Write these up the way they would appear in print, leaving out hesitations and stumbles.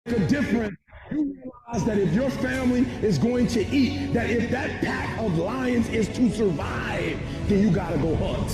The difference, you realize that if your family is going to eat, that if that pack of lions is to survive, then you gotta go hunt.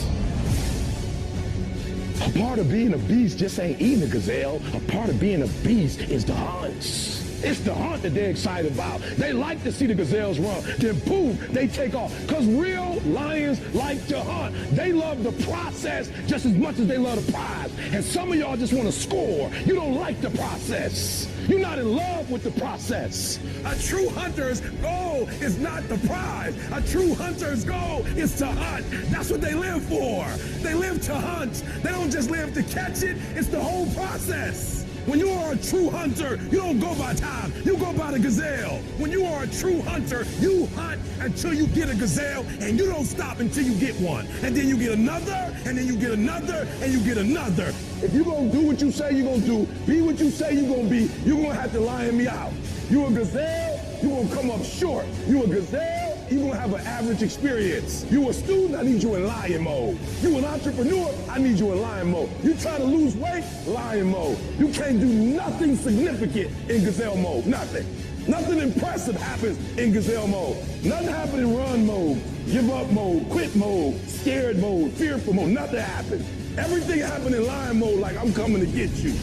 A part of being a beast just ain't eating a gazelle. A part of being a beast is the hunt. It's the hunt that they're excited about. They like to see the gazelles run. Then boom, they take off. Because real lions like to hunt. They love the process just as much as they love the prize. And some of y'all just want to score. You don't like the process. You're not in love with the process. A true hunter's goal is not the prize. A true hunter's goal is to hunt. That's what they live for. They live to hunt. They don't just live to catch it. It's the whole process. When you are a true hunter, you don't go by time, you go by the gazelle. When you are a true hunter, you hunt until you get a gazelle, and you don't stop until you get one. And then you get another, and then you get another, and you get another. If you're gonna do what you say you're gonna do, be what you say you're gonna be, you're gonna have to lion me out. You a gazelle, you're gonna come up short. You a gazelle, you're gonna have an average experience. You a student, I need you in lion mode. You an entrepreneur, I need you in lion mode. You trying to lose weight, lion mode. You can't do nothing significant in gazelle mode, nothing. Nothing impressive happens in gazelle mode. Nothing happens in run mode, give up mode, quit mode, scared mode, fearful mode, nothing happens. Everything happens in lion mode like I'm coming to get you.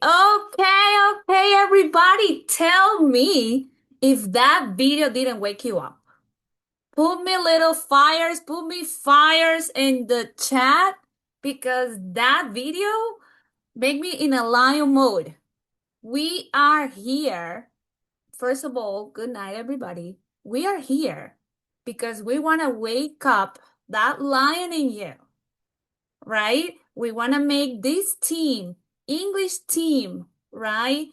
Okay, everybody, tell me if that video didn't wake you up. Put me little fires, put me fires in the chat because that video made me in a lion mode. We are here. First of all, good night, everybody. We are here because we want to wake up that lion in you, right? We want to make this team, English team, right?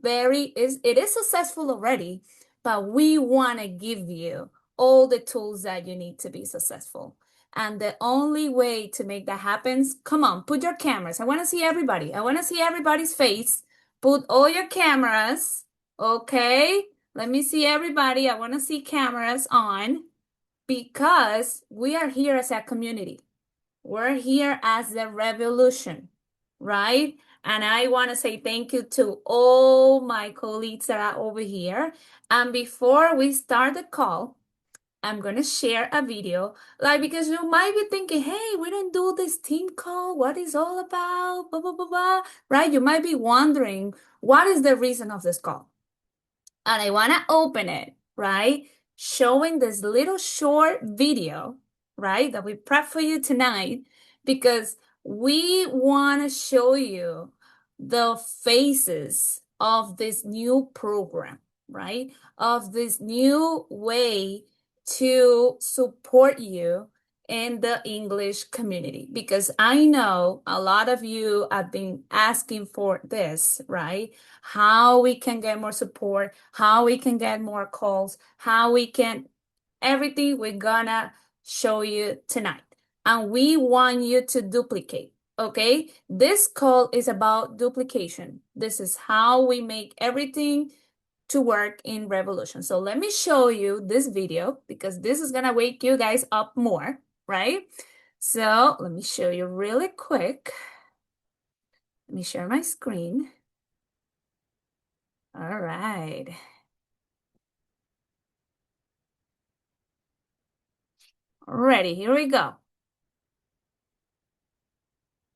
It is successful already, but we want to give you all the tools that you need to be successful. And the only way to make that happen, come on, put your cameras. I want to see everybody. I want to see everybody's face. Put all your cameras, okay? Let me see everybody. I want to see cameras on because we are here as a community. We're here as the revolution, right? And I want to say thank you to all my colleagues that are over here. And before we start the call, I'm going to share a video, because you might be thinking, hey, we didn't do this team call. What is all about? Blah, blah, blah, blah. Right? You might be wondering, what is the reason of this call? And I want to open it, right? Showing this little short video, right, that we prepped for you tonight, because we want to show you the faces of this new program, right? Of this new way to support you in the English community, because I know a lot of you have been asking for this, right? How we can get more support, how we can get more calls, how we can, everything we're gonna show you tonight. And we want you to duplicate, okay? This call is about duplication. This is how we make everything to work in Revolution. So let me show you this video because this is gonna wake you guys up more, right? So let me show you really quick. Let me share my screen. All right. Ready, here we go.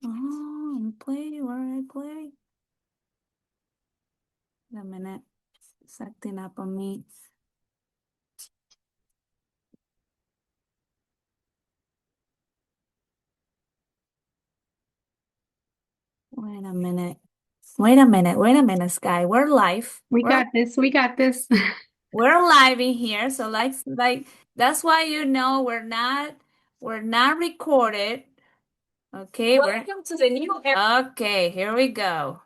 Oh, play, where I play? Wait a minute, it's acting up on me. Wait a minute, Sky. We're live. We got this. We're live in here. So like that's why we're not recorded. Okay, Welcome to the new era. Okay, here we go.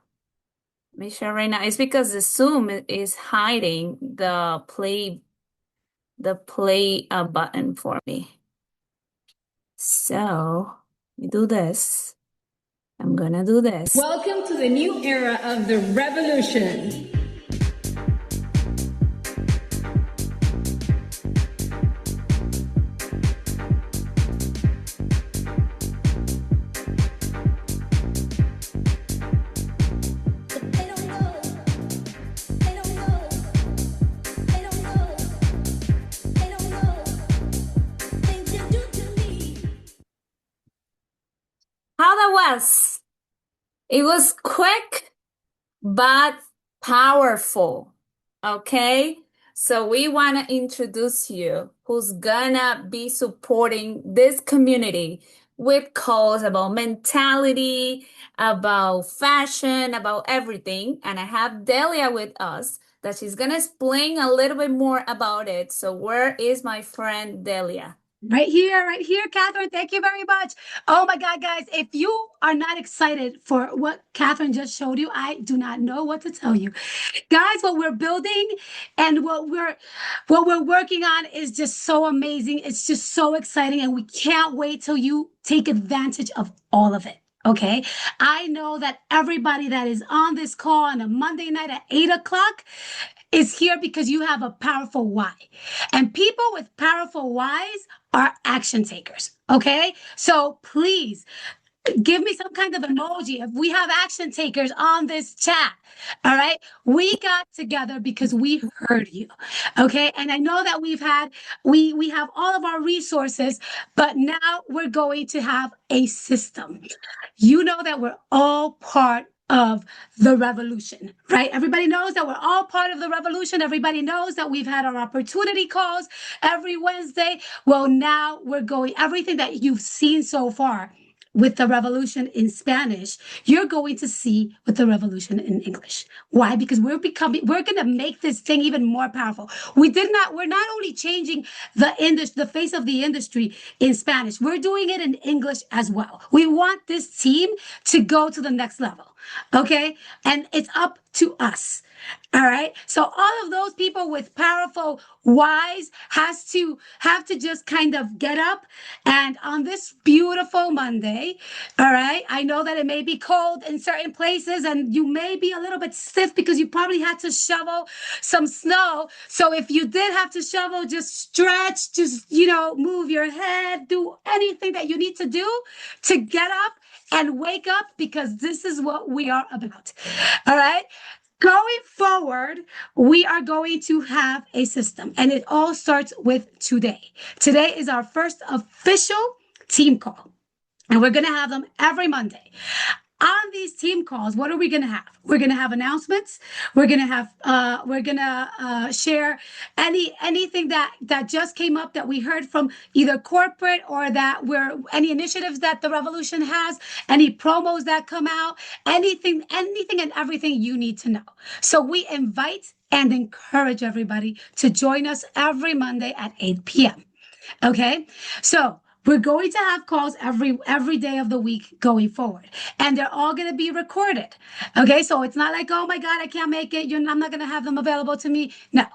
Make sure right now. It's because the Zoom is hiding the play button for me. So we do this. I'm gonna do this. Welcome to the new era of the revolution. was. It was quick but powerful. Okay? So we want to introduce you who's gonna be supporting this community with calls about mentality, about fashion, about everything. And I have Delia with us that she's gonna explain a little bit more about it. So where is my friend Delia? Right here, Catherine. Thank you very much. Oh my God, guys, if you are not excited for what Catherine just showed you, I do not know what to tell you. Guys, what we're building and what we're working on is just so amazing. It's just so exciting, and we can't wait till you take advantage of all of it. Okay. I know that everybody that is on this call on a Monday night at 8 o'clock is here because you have a powerful why. And people with powerful whys are action takers. Okay. So please give me some kind of emoji if we have action takers on this chat. All right. We got together because we heard you. Okay. And I know that we have all of our resources, but now we're going to have a system. You know that we're all part of the revolution, right? Everybody knows that we're all part of the revolution. Everybody knows that we've had our opportunity calls every Wednesday. Well, now we're going, everything that you've seen so far with the revolution in Spanish, you're going to see with the revolution in English. Why? Because we're going to make this thing even more powerful. We're not only changing the face of the industry in Spanish, we're doing it in English as well. We want this team to go to the next level. Okay. And it's up to us. All right. So all of those people with powerful whys have to just kind of get up. And on this beautiful Monday, all right, I know that it may be cold in certain places and you may be a little bit stiff because you probably had to shovel some snow. So if you did have to shovel, just stretch, just, move your head, do anything that you need to do to get up and wake up, because this is what we are about. All right. Going forward, we are going to have a system, and it all starts with today. Today is our first official team call, and we're going to have them every Monday. On these team calls, what are we going to have? We're going to have announcements. We're going to share anything that just came up that we heard from either corporate or that any initiatives that the Revolution has, any promos that come out, anything and everything you need to know. So we invite and encourage everybody to join us every Monday at 8 p.m. Okay, so we're going to have calls every day of the week going forward, and they're all going to be recorded. Okay, so it's not like, oh my God, I can't make it. I'm not going to have them available to me. No,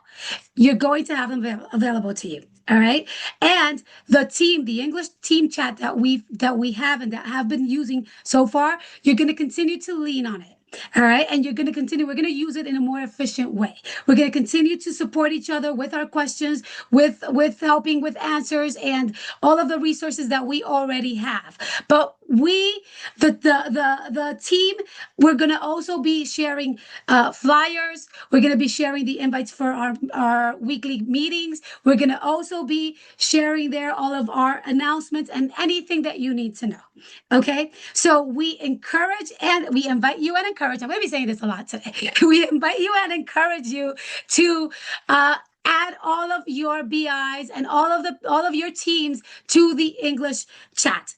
you're going to have them available to you. All right, and the English team chat that we have and that have been using so far, you're going to continue to lean on it. All right. And we're going to use it in a more efficient way. We're going to continue to support each other with our questions, with helping with answers and all of the resources that we already have. But the team, we're going to also be sharing flyers. We're going to be sharing the invites for our weekly meetings. We're going to also be sharing there all of our announcements and anything that you need to know. Okay. So we encourage and we invite you and encourage. I'm going to be saying this a lot today. We invite you and encourage you to add all of your BIs and all of your teams to the English chat.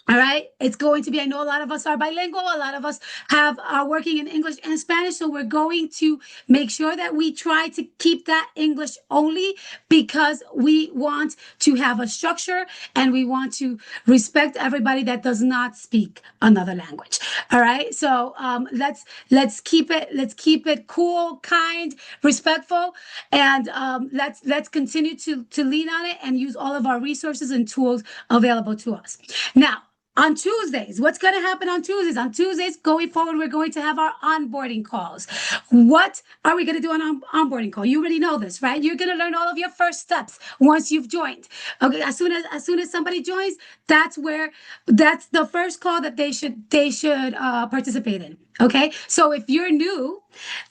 All right. It's going to be, I know a lot of us are bilingual. A lot of us are working in English and Spanish. So we're going to make sure that we try to keep that English only, because we want to have a structure and we want to respect everybody that does not speak another language. All right. So let's keep it cool, kind, respectful, and let's continue to lean on it and use all of our resources and tools available to us. Now, on Tuesdays, what's going to happen on Tuesdays? On Tuesdays, going forward, we're going to have our onboarding calls. What are we going to do on an onboarding call? You already know this, right? You're going to learn all of your first steps once you've joined. Okay, as soon as somebody joins, that's the first call that they should participate in. Okay, so if you're new,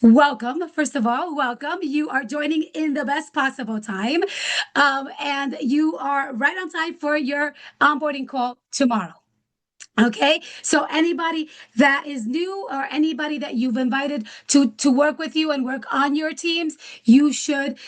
welcome. First of all, welcome. You are joining in the best possible time, and you are right on time for your onboarding call tomorrow. Okay, so anybody that is new or anybody that you've invited to work with you and work on your teams, you should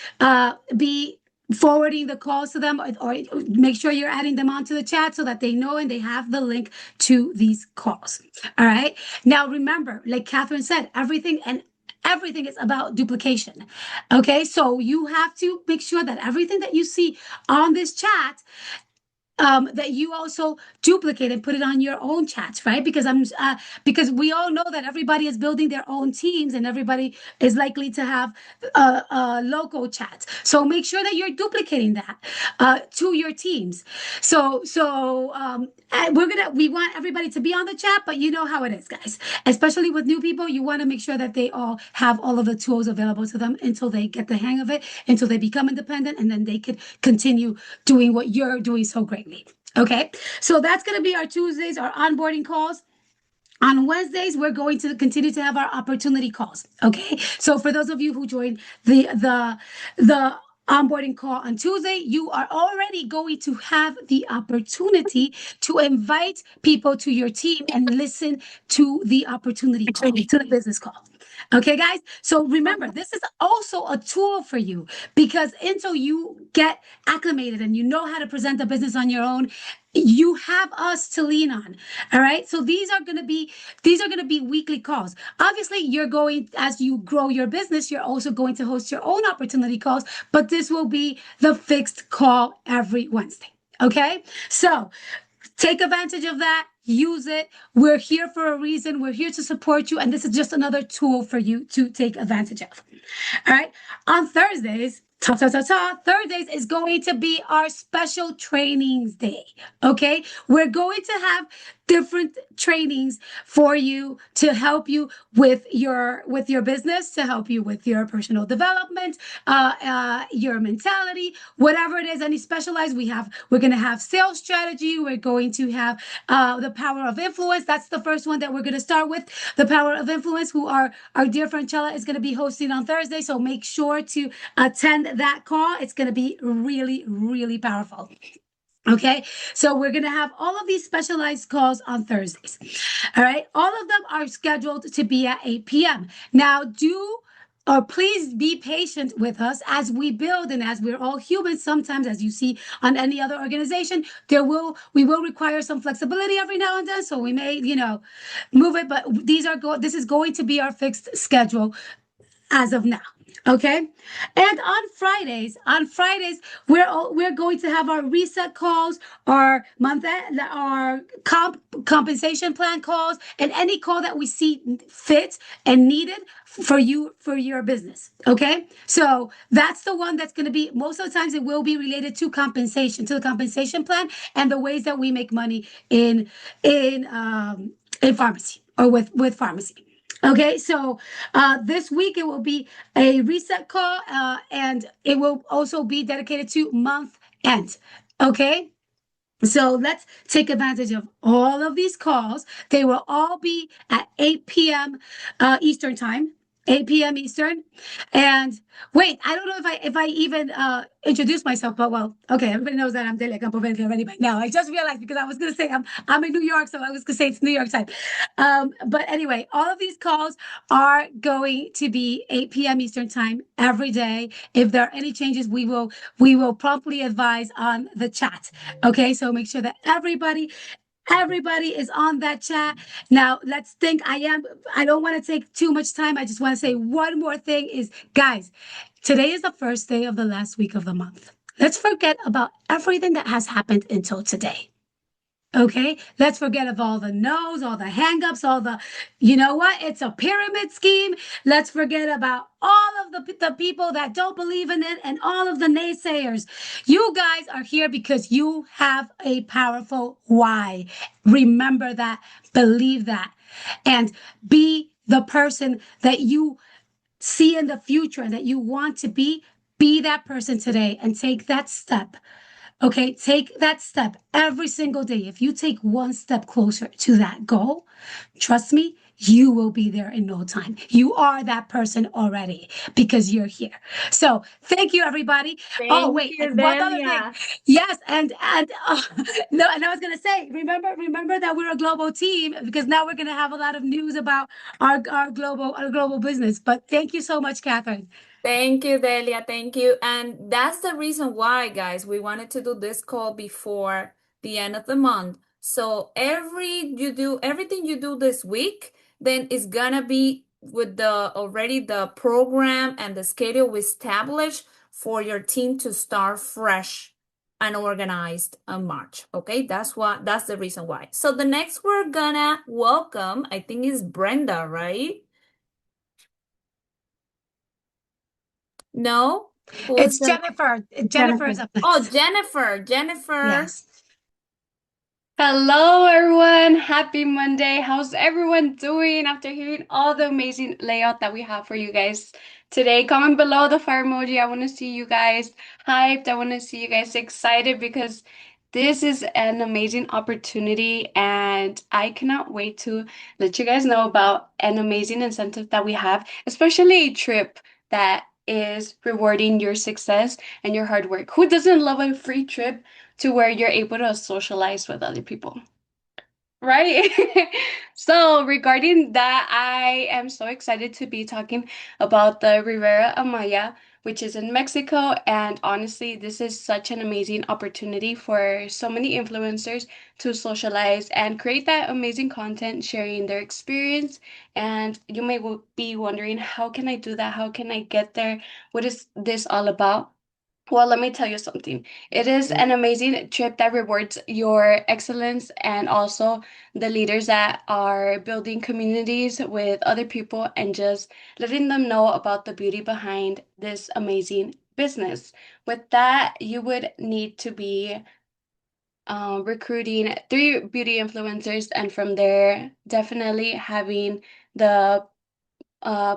be forwarding the calls to them, or make sure you're adding them onto the chat so that they know and they have the link to these calls. All right. Now remember, like Catherine said, everything is about duplication. Okay, so you have to make sure that everything that you see on this chat, that you also duplicate and put it on your own chats, right? Because we all know that everybody is building their own teams and everybody is likely to have local chats. So make sure that you're duplicating that to your teams. And we want everybody to be on the chat, but you know how it is, guys. Especially with new people, you want to make sure that they all have all of the tools available to them until they get the hang of it, until they become independent, and then they could continue doing what you're doing so greatly. Okay, so that's going to be our Tuesdays, our onboarding calls. On Wednesdays, we're going to continue to have our opportunity calls. Okay, so for those of you who joined the onboarding call on Tuesday, you are already going to have the opportunity to invite people to your team and listen to the opportunity call, to the business call. Okay, guys. So remember, this is also a tool for you, because until you get acclimated and you know how to present a business on your own, you have us to lean on. All right. So these are going to be weekly calls. Obviously, as you grow your business, you're also going to host your own opportunity calls, but this will be the fixed call every Wednesday. Okay. So take advantage of that. Use it. We're here for a reason. We're here to support you. And this is just another tool for you to take advantage of. All right. On Thursdays, Thursdays is going to be our special trainings day. Okay. We're going to have different trainings for you to help you with your business, to help you with your personal development, your mentality, whatever it is, any specialized. We're going to have sales strategy. We're going to have the power of influence. That's the first one that we're going to start with. The power of influence, who our dear Franchella is going to be hosting on Thursday. So make sure to attend that call. It's going to be really, really powerful. Okay, so we're going to have all of these specialized calls on Thursdays. All right, all of them are scheduled to be at 8 p.m. Now, please be patient with us as we build, and as we're all humans. Sometimes, as you see on any other organization, we will require some flexibility every now and then. So we may, move it, but this is going to be our fixed schedule as of now. Okay. And on Fridays, we're going to have our reset calls, our compensation plan calls, and any call that we see fit and needed for your business. Okay. So that's the one that's going to be, most of the times it will be related to compensation, to the compensation plan and the ways that we make money in pharmacy, or with pharmacy. Okay, so this week it will be a reset call, and it will also be dedicated to month end. Okay, so let's take advantage of all of these calls. They will all be at 8 p.m. Eastern time. 8 p.m. Eastern. And wait, I don't know if I even introduced myself, but well, okay, everybody knows that I'm Delia Campo Verde already by now. I just realized, because I was going to say I'm in New York, so I was going to say it's New York time. But anyway, all of these calls are going to be 8 p.m. Eastern time every day. If there are any changes, we will promptly advise on the chat. Okay, so make sure that everybody is on that chat. Now, let's think. I don't want to take too much time. I just want to say one more thing is, guys, today is the first day of the last week of the month. Let's forget about everything that has happened until today. Okay, let's forget of all the no's, all the hangups, all the, you know what? It's a pyramid scheme. Let's forget about all of the people that don't believe in it and all of the naysayers. You guys are here because you have a powerful why. Remember that, believe that, and be the person that you see in the future and that you want to be. Be that person today and take that step. Okay, take that step every single day. If you take one step closer to that goal, trust me, you will be there in no time. You are that person already because you're here. So thank you, everybody. Oh, Thank wait, you, and one other thing. Delia. Yes, and no, and I was gonna say, remember that we're a global team because now we're gonna have a lot of news about our global business. But thank you so much, Catherine. Thank you, Delia. Thank you. And that's the reason why, guys, we wanted to do this call before the end of the month. So everything you do this week, then it's gonna be with the program and the schedule we established for your team to start fresh and organized on March. Okay, that's the reason why. So the next we're gonna welcome, I think is Brenda, right? No? Who's It's the Jennifer. Jennifer is Jennifer. up Oh, next. Jennifer. Jennifer. Yes. Hello, everyone. Happy Monday. How's everyone doing after hearing all the amazing layout that we have for you guys today? Comment below the fire emoji. I want to see you guys hyped. I want to see you guys excited because this is an amazing opportunity, and I cannot wait to let you guys know about an amazing incentive that we have, especially a trip that is rewarding your success and your hard work. Who doesn't love a free trip to where you're able to socialize with other people? Right? So, regarding that, I am so excited to be talking about the Rivera Amaya, which is in Mexico. And honestly, this is such an amazing opportunity for so many influencers to socialize and create that amazing content, sharing their experience. And you may be wondering, how can I do that? How can I get there? What is this all about? Well, let me tell you something. It is an amazing trip that rewards your excellence and also the leaders that are building communities with other people and just letting them know about the beauty behind this amazing business. With that, you would need to be recruiting three beauty influencers, and from there, definitely having the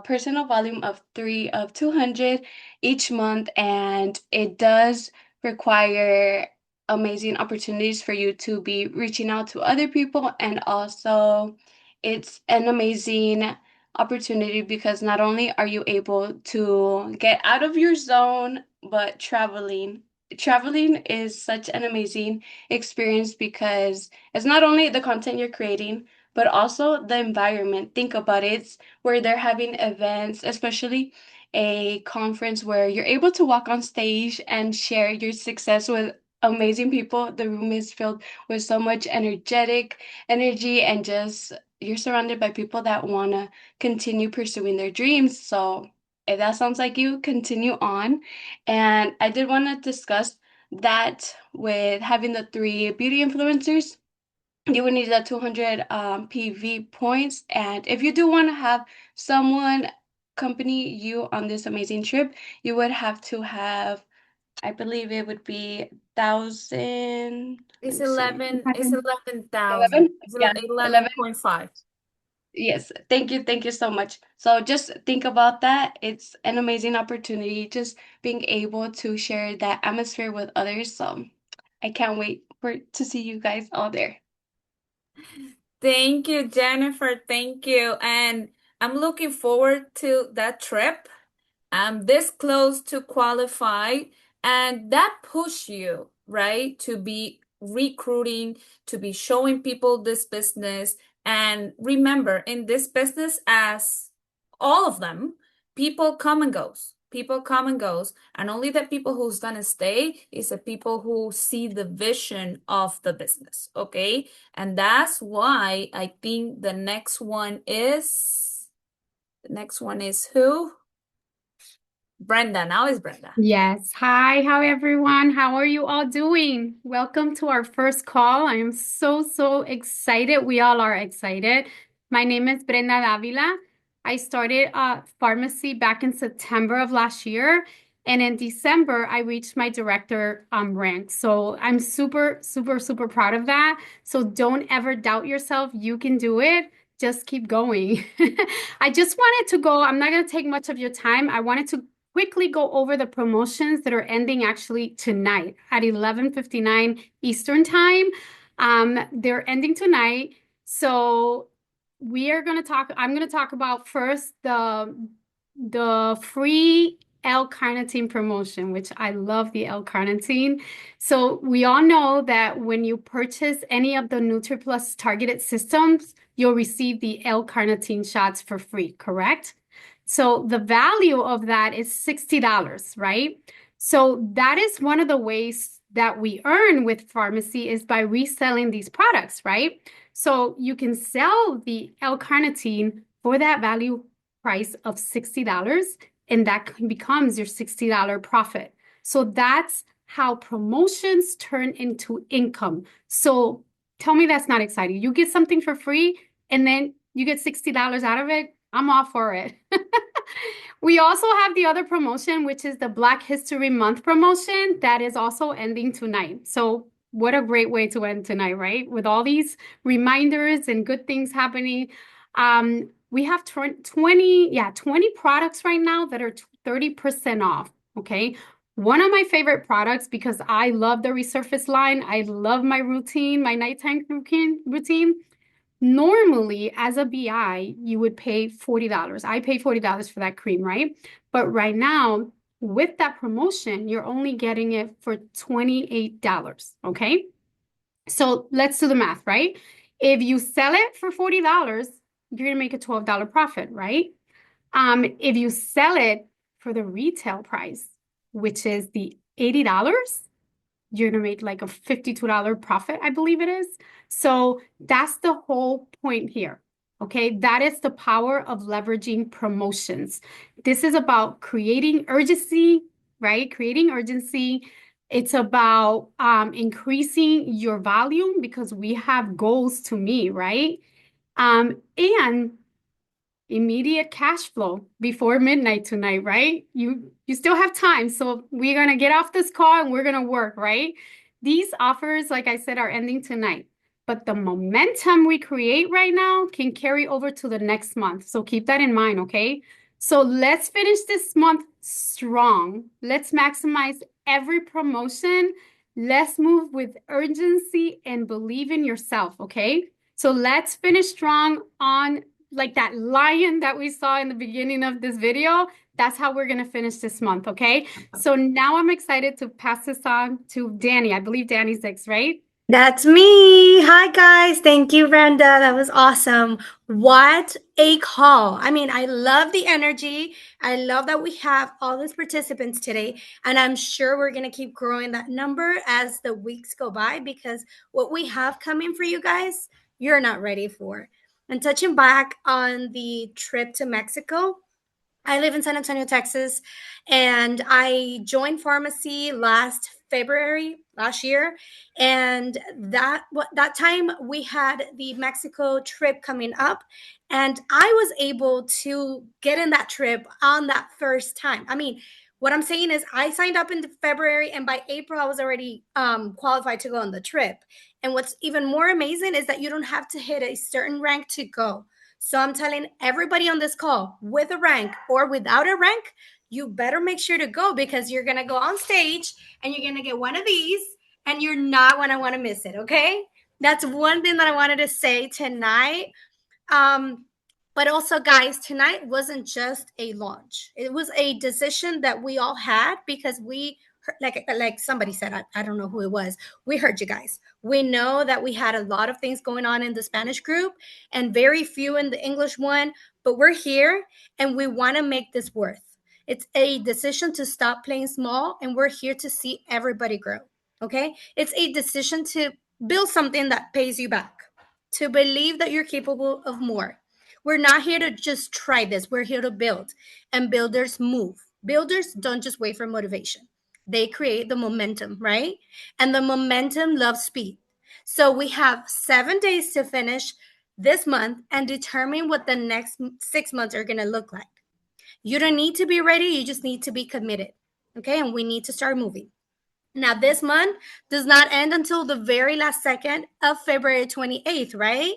personal volume of 200 each month, and it does require amazing opportunities for you to be reaching out to other people, and also it's an amazing opportunity because not only are you able to get out of your zone, but traveling is such an amazing experience because it's not only the content you're creating but also the environment. Think about it, where they're having events, especially a conference where you're able to walk on stage and share your success with amazing people. The room is filled with so much energetic energy, and just you're surrounded by people that want to continue pursuing their dreams. So if that sounds like you, continue on. And I did want to discuss that with having the three beauty influencers, you would need that 200 PV points. And if you do want to have someone accompany you on this amazing trip, you would have to have, I believe it would be 1,000. Let It's me see. 11,000. 11? It's Yeah, 11. 11.5. Yes, thank you. Thank you so much. So just think about that. It's an amazing opportunity just being able to share that atmosphere with others. So I can't wait to see you guys all there. Thank you, Jennifer. Thank you. And I'm looking forward to that trip. I'm this close to qualify, and that push you, right, to be recruiting, to be showing people this business. And remember, in this business, as all of them, people come and goes. People come and goes, and only the people who's gonna stay is the people who see the vision of the business, okay? And that's why I think the next one is who? Brenda. Now is Brenda. Yes. Hi, how everyone? How are you all doing? Welcome to our first call. I am so excited. We all are excited. My name is Brenda Davila. I started pharmacy back in September of last year, and in December I reached my director rank. So I'm super proud of that. So don't ever doubt yourself. You can do it. Just keep going. I just wanted to go, I'm not going to take much of your time. I wanted to quickly go over the promotions that are ending actually tonight at 11:59 Eastern time. They're ending tonight. So I'm going to talk about first the free L-carnitine promotion, which I love the L-carnitine. So we all know that when you purchase any of the NutriPlus targeted systems, you'll receive the L-carnitine shots for free, correct? So the value of that is $60, right? So that is one of the ways that we earn with pharmacy is by reselling these products, right? So you can sell the L-carnitine for that value price of $60, and that becomes your $60 profit. So that's how promotions turn into income. So tell me that's not exciting. You get something for free, and then you get $60 out of it. I'm all for it. We also have the other promotion, which is the Black History Month promotion that is also ending tonight. So what a great way to end tonight, right? With all these reminders and good things happening. We have 20 products right now that are 30% off, okay? One of my favorite products, because I love the Resurface line, I love my routine, my nighttime routine. Normally, as a BI, you would pay $40. I pay $40 for that cream, right? But right now, with that promotion, you're only getting it for $28, okay? So let's do the math, right? If you sell it for $40, you're gonna make a $12 profit, right? If you sell it for the retail price, which is the $80, you're gonna make like a $52 profit, I believe it is. So that's the whole point here. Okay, that is the power of leveraging promotions. This is about creating urgency, right? Creating urgency. It's about increasing your volume because we have goals to meet, right? And immediate cash flow before midnight tonight, right? You still have time. So we're going to get off this call and we're going to work, right? These offers, like I said, are ending tonight. But the momentum we create right now can carry over to the next month. So keep that in mind, okay? So let's finish this month strong. Let's maximize every promotion. Let's move with urgency and believe in yourself, okay? So let's finish strong on like that lion that we saw in the beginning of this video. That's how we're going to finish this month, okay? So now I'm excited to pass this on to Danny. I believe Danny's next, right? That's me. Hi, guys. Thank you, Brenda. That was awesome. What a call. I mean, I love the energy. I love that we have all these participants today. And I'm sure we're going to keep growing that number as the weeks go by because what we have coming for you guys, you're not ready for. And touching back on the trip to Mexico, I live in San Antonio, Texas, and I joined pharmacy last February last year. And that time we had the Mexico trip coming up, and I was able to get in that trip on that first time. I mean, what I'm saying is I signed up in February, and by April I was already qualified to go on the trip. And what's even more amazing is that you don't have to hit a certain rank to go. So I'm telling everybody on this call, with a rank or without a rank, you better make sure to go because you're going to go on stage and you're going to get one of these and you're not going to want to miss it, okay? That's one thing that I wanted to say tonight. But also, guys, tonight wasn't just a launch. It was a decision that we all had because we like somebody said, I don't know who it was. We heard you guys. We know that we had a lot of things going on in the Spanish group and very few in the English one, but we're here and we want to make this worth. It's a decision to stop playing small and we're here to see everybody grow. Okay? It's a decision to build something that pays you back, to believe that you're capable of more. We're not here to just try this. We're here to build, and builders move. Builders don't just wait for motivation. They create the momentum, right? And the momentum loves speed. So we have 7 days to finish this month and determine what the next 6 months are going to look like. You don't need to be ready. You just need to be committed. Okay. And we need to start moving. Now, this month does not end until the very last second of February 28th, right?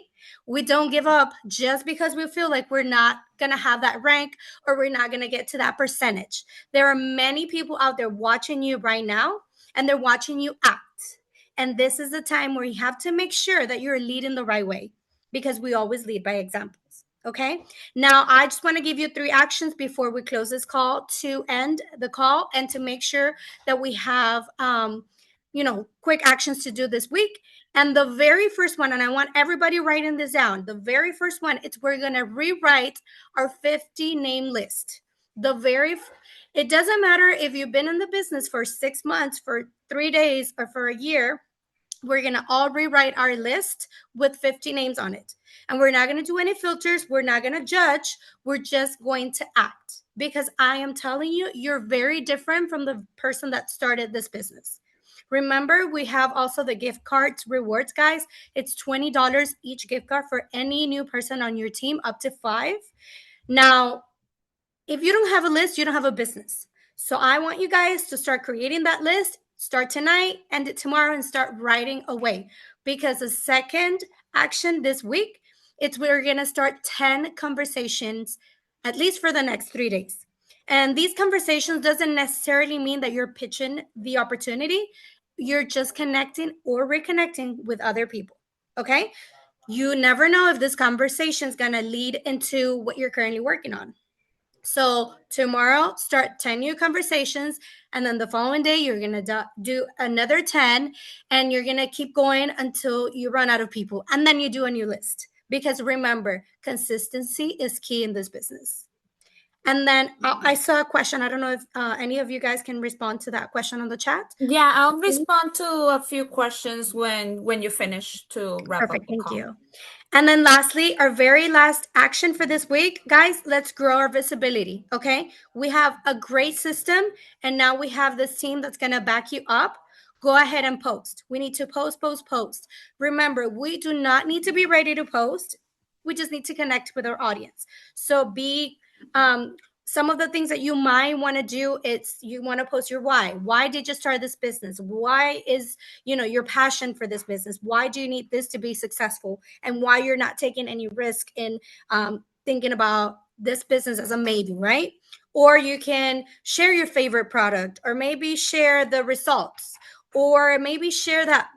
We don't give up just because we feel like we're not going to have that rank or we're not going to get to that percentage. There are many people out there watching you right now, and they're watching you act. And this is the time where you have to make sure that you're leading the right way. because we always lead by examples. Okay. Now, I just want to give you 3 actions before we close this call to end the call and to make sure that we have, quick actions to do this week. And the very first one, and I want everybody writing this down. The very first one, it's we're going to rewrite our 50 name list. It doesn't matter if you've been in the business for 6 months, for 3 days, or for a year. We're going to all rewrite our list with 50 names on it. And we're not going to do any filters. We're not going to judge. We're just going to act, because I am telling you, you're very different from the person that started this business. Remember, we have also the gift cards rewards, guys. It's $20 each gift card for any new person on your team, up to 5. Now, if you don't have a list, you don't have a business. So I want you guys to start creating that list. Start tonight, end it tomorrow, and start writing away. Because the second action this week, we're going to start 10 conversations, at least for the next 3 days. And these conversations doesn't necessarily mean that you're pitching the opportunity. You're just connecting or reconnecting with other people. Okay? You never know if this conversation is going to lead into what you're currently working on. So tomorrow, start 10 new conversations. And then the following day, you're going to do another 10. And you're going to keep going until you run out of people. And then you do a new list. Because remember, consistency is key in this business. And then I saw a question. I don't know if any of you guys can respond to that question on the chat. Yeah, I'll respond to a few questions when you finish to wrap Perfect. up the Thank call. you. And then lastly, our very last action for this week, guys, let's grow our visibility. Okay. We have a great system, and now we have this team that's going to back you up. Go ahead and post. We need to post. Remember, we do not need to be ready to post. We just need to connect with our audience. So some of the things that you might want to do, it's you want to post your why. Why did you start this business? Why is your passion for this business? Why do you need this to be successful? And why you're not taking any risk in thinking about this business as a maybe, right? Or you can share your favorite product, or maybe share the results, or maybe share that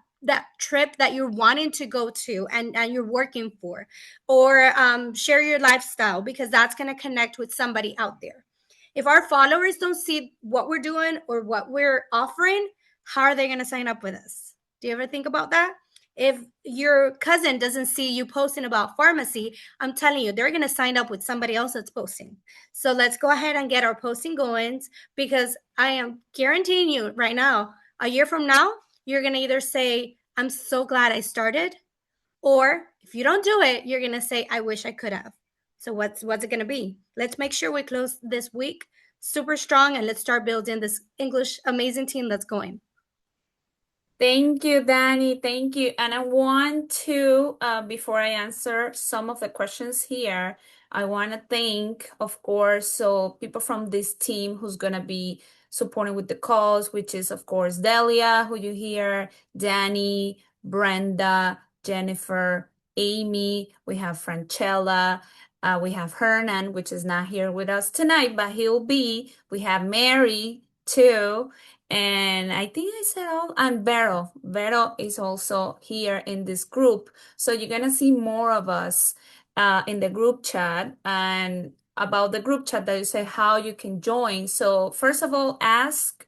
trip that you're wanting to go to and you're working for, or share your lifestyle, because that's going to connect with somebody out there. If our followers don't see what we're doing or what we're offering, how are they going to sign up with us? Do you ever think about that? If your cousin doesn't see you posting about pharmacy, I'm telling you, they're going to sign up with somebody else that's posting. So let's go ahead and get our posting going, because I am guaranteeing you right now, a year from now, you're going to either say, I'm so glad I started, or if you don't do it, you're going to say, I wish I could have. So what's it going to be? Let's make sure we close this week super strong, and let's start building this English amazing team that's going. Thank you, Danny. Thank you. And I want to, before I answer some of the questions here, I want to thank, of course, so people from this team who's going to be supporting with the calls, which is, of course, Delia, who you hear, Danny, Brenda, Jennifer, Amy, we have Franchella, we have Hernan, which is not here with us tonight, but he'll be. We have Mary, too. And I think I said all, and Vero. Vero is also here in this group. So you're going to see more of us in the group chat. And about the group chat, that you say how you can join. So first of all, ask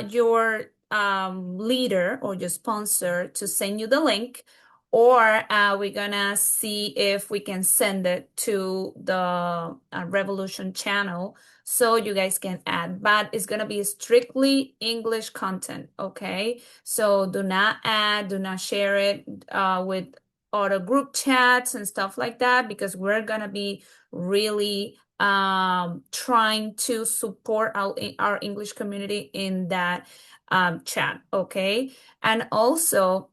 your leader or your sponsor to send you the link, or we're going to see if we can send it to the Revolution channel so you guys can add. But it's going to be strictly English content, okay? So do not add, do not share it with other group chats and stuff like that, because we're going to be really trying to support our English community in that chat, okay? And also,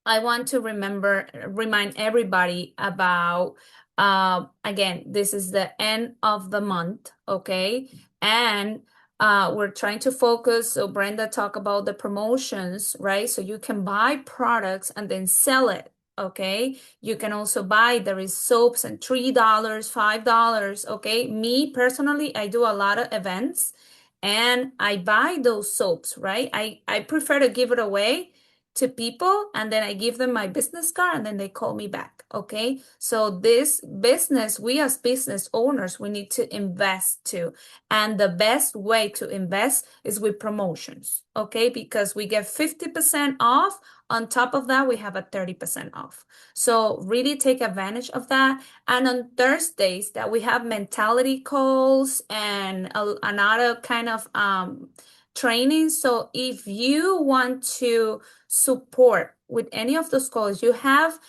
I want to remind everybody about, again, this is the end of the month, okay? And we're trying to focus. So Brenda talked about the promotions, right? So you can buy products and then sell it, okay? You can also buy, there is soaps and $3, $5, okay? Me personally, I do a lot of events and I buy those soaps, right? I prefer to give it away to people, and then I give them my business card, and then they call me back. Okay. So this business, we as business owners, we need to invest too. And the best way to invest is with promotions. Okay. Because we get 50% off. On top of that, we have a 30% off. So really take advantage of that. And on Thursdays that we have mentality calls and another kind of training. So if you want to support with any of those calls, you have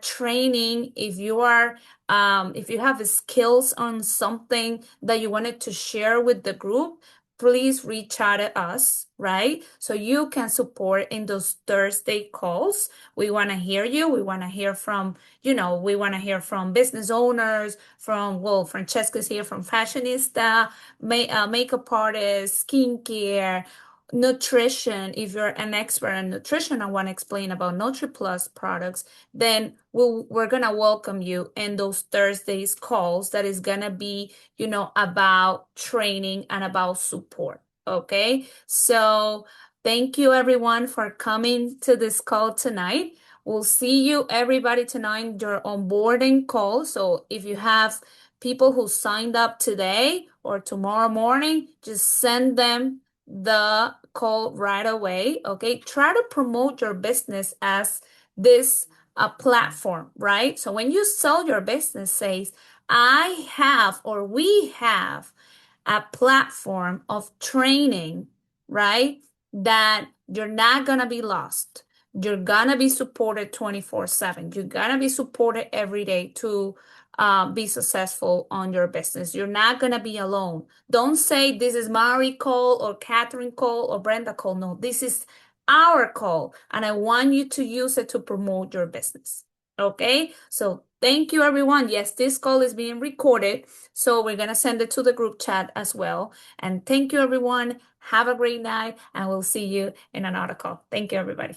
training, if you have skills on something that you wanted to share with the group, please reach out to us, right? So you can support in those Thursday calls. We want to hear you. We want to hear from, we want to hear from business owners, Francesca's here from Fashionista, makeup artists, skincare, nutrition. If you're an expert in nutrition and want to explain about NutriPlus products, then we're gonna welcome you in those Thursdays calls. That is gonna be, about training and about support. Okay, so thank you everyone for coming to this call tonight. We'll see you everybody tonight, your onboarding call. So if you have people who signed up today or tomorrow morning, just send them the call right away. Okay, try to promote your business as this platform, right? So when you sell your business, says I have or we have a platform of training, right? That you're not gonna be lost. You're gonna be supported 24/7. You're gonna be supported every day to be successful on your business. You're not gonna be alone. Don't say this is Mari call or Catherine call or Brenda call. No, this is our call, and I want you to use it to promote your business. Okay, so thank you everyone. Yes, this call is being recorded, so we're gonna send it to the group chat as well. And thank you everyone. Have a great night, and we'll see you in another call. Thank you everybody.